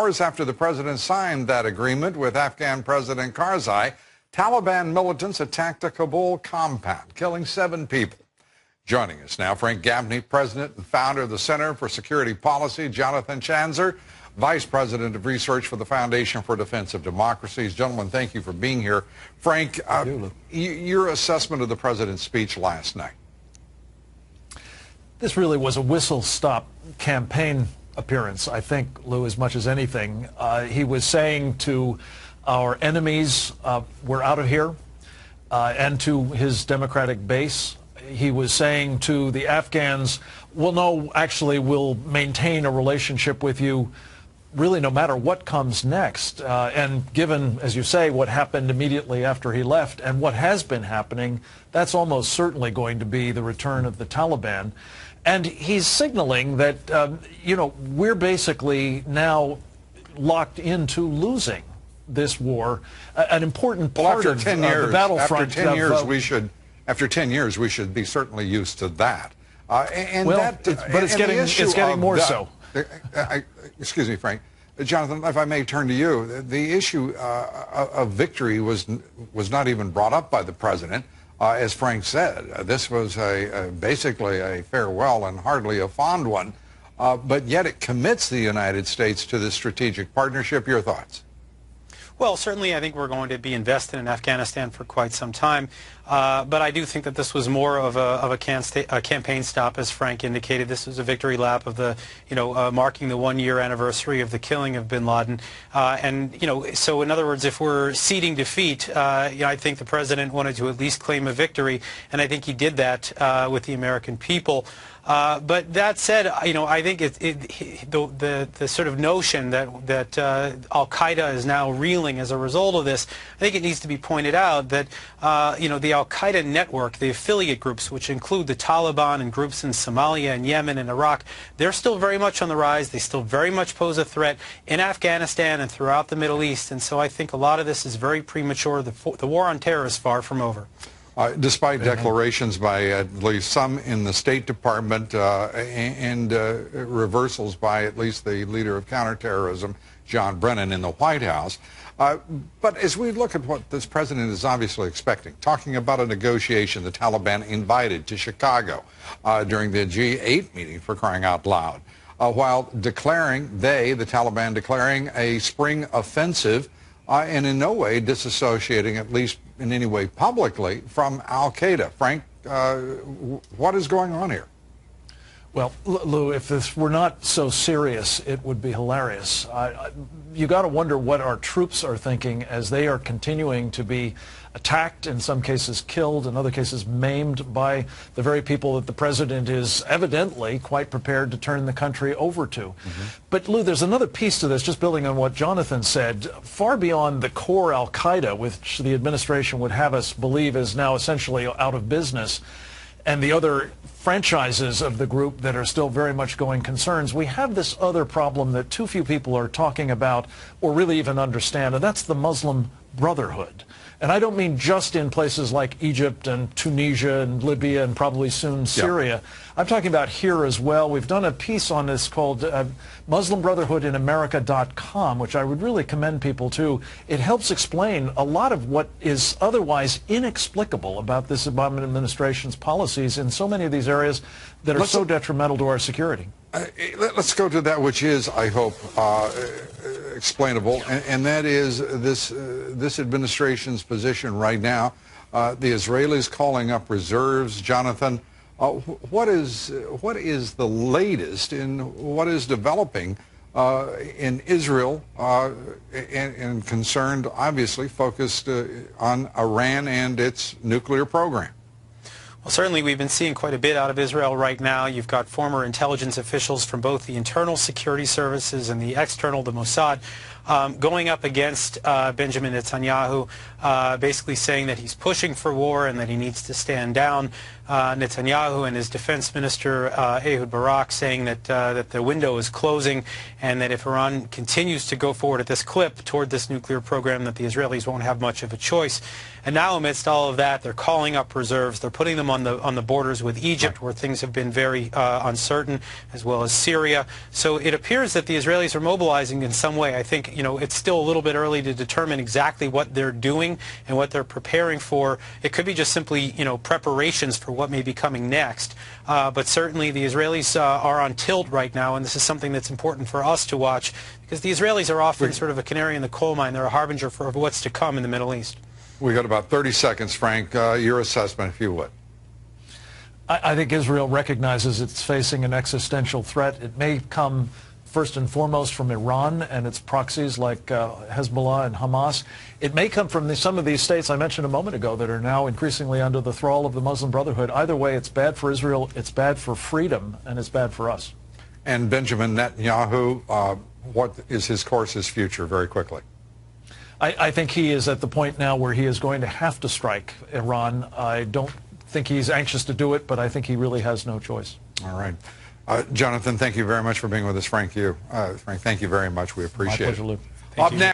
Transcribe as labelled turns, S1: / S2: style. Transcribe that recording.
S1: hours after the president signed that agreement with Afghan President Karzai, Taliban militants attacked a Kabul compound, killing 7 people. Joining us now, Frank Gaffney, president and founder of the Center for Security Policy, Jonathan Schanzer, vice president of research for the Foundation for Defense of Democracies. Gentlemen, thank you for being here. Frank, your assessment of the president's speech last night.
S2: This really was a whistle-stop campaign appearance, I think, Lou, as much as anything. He was saying to our enemies, we're out of here, and to his Democratic base. He was saying to the Afghans, well, no, actually, we'll maintain a relationship with you really no matter what comes next. And given, as you say, what happened immediately after he left and what has been happening, that's almost certainly going to be the return of the Taliban. And he's signaling that, we're basically now locked into losing this war, an important part of the battlefront.
S1: After 10 years, we should be certainly used to that.
S2: But it's getting more so.
S1: Excuse me, Frank. Jonathan, if I may turn to you, the issue of victory was not even brought up by the president. As Frank said, this was basically a farewell and hardly a fond one, but yet it commits the United States to this strategic partnership. Your thoughts?
S3: Well, certainly I think we're going to be invested in Afghanistan for quite some time, but I do think that this was more of a campaign stop, as Frank indicated. This was a victory lap of the, marking the 1-year anniversary of the killing of bin Laden. So in other words, if we're ceding defeat, I think the president wanted to at least claim a victory, and I think he did that with the American people. But that said, I think the sort of notion that Al-Qaeda is now reeling as a result of this, I think it needs to be pointed out that the Al-Qaeda network, the affiliate groups, which include the Taliban and groups in Somalia and Yemen and Iraq, they're still very much on the rise. They still very much pose a threat in Afghanistan and throughout the Middle East. And so I think a lot of this is very premature. The war on terror is far from over.
S1: Despite declarations by at least some in the State Department and reversals by at least the leader of counterterrorism, John Brennan, in the White House. But as we look at what this president is obviously expecting, talking about a negotiation the Taliban invited to Chicago during the G8 meeting, for crying out loud, while the Taliban declaring a spring offensive, and in no way disassociating, at least in any way publicly, from Al-Qaeda. Frank, what is going on here?
S2: Well, Lou, if this were not so serious, it would be hilarious. You got to wonder what our troops are thinking as they are continuing to be attacked, in some cases killed, in other cases maimed by the very people that the president is evidently quite prepared to turn the country over to. But Lou, there's another piece to this, just building on what Jonathan said, far beyond the core Al-Qaeda, which the administration would have us believe is now essentially out of business, and the other franchises of the group that are still very much going concerns. We have this other problem that too few people are talking about or really even understand, and that's the Muslim Brotherhood. And I don't mean just in places like Egypt and Tunisia and Libya and probably soon Syria. I'm talking about here as well. We've done a piece on this called MuslimBrotherhoodInAmerica.com, which I would really commend people to. It helps explain a lot of what is otherwise inexplicable about this Obama administration's policies in so many of these areas that are so detrimental to our security.
S1: Let's go to that which is, I hope, explainable, and that is this administration's position right now. The Israelis calling up reserves. Jonathan, what is the latest in what is developing in Israel and concerned, obviously, focused on Iran and its nuclear program?
S3: Well, certainly we've been seeing quite a bit out of Israel right now. You've got former intelligence officials from both the internal security services and the external, the Mossad, going up against Benjamin Netanyahu, basically saying that he's pushing for war and that he needs to stand down. Netanyahu and his defense minister Ehud Barak saying that that the window is closing, and that if Iran continues to go forward at this clip toward this nuclear program, that the Israelis won't have much of a choice. And now, amidst all of that, they're calling up reserves. They're putting them on the borders with Egypt, where things have been very uncertain, as well as Syria. So it appears that the Israelis are mobilizing in some way. I think, you know, it's still a little bit early to determine exactly what they're doing and what they're preparing for. It could be just simply, you know, preparations for what may be coming next. But certainly the Israelis are on tilt right now, and this is something that's important for us to watch, because the Israelis are often sort of a canary in the coal mine. They're a harbinger for what's to come in the Middle East.
S1: We got about 30 seconds, Frank. Your assessment, if you would.
S2: I think Israel recognizes it's facing an existential threat. It may come first and foremost from Iran and its proxies like Hezbollah and Hamas. It may come from some of these states I mentioned a moment ago that are now increasingly under the thrall of the Muslim Brotherhood. Either way, it's bad for Israel, it's bad for freedom, and it's bad for us.
S1: And Benjamin Netanyahu, what is his course, his future, very quickly?
S2: I think he is at the point now where he is going to have to strike Iran. I don't think he's anxious to do it, but I think he really has no choice.
S1: All right. Jonathan, thank you very much for being with us. Frank, thank you very much. We appreciate it.
S2: My pleasure, Lou.
S1: Up next.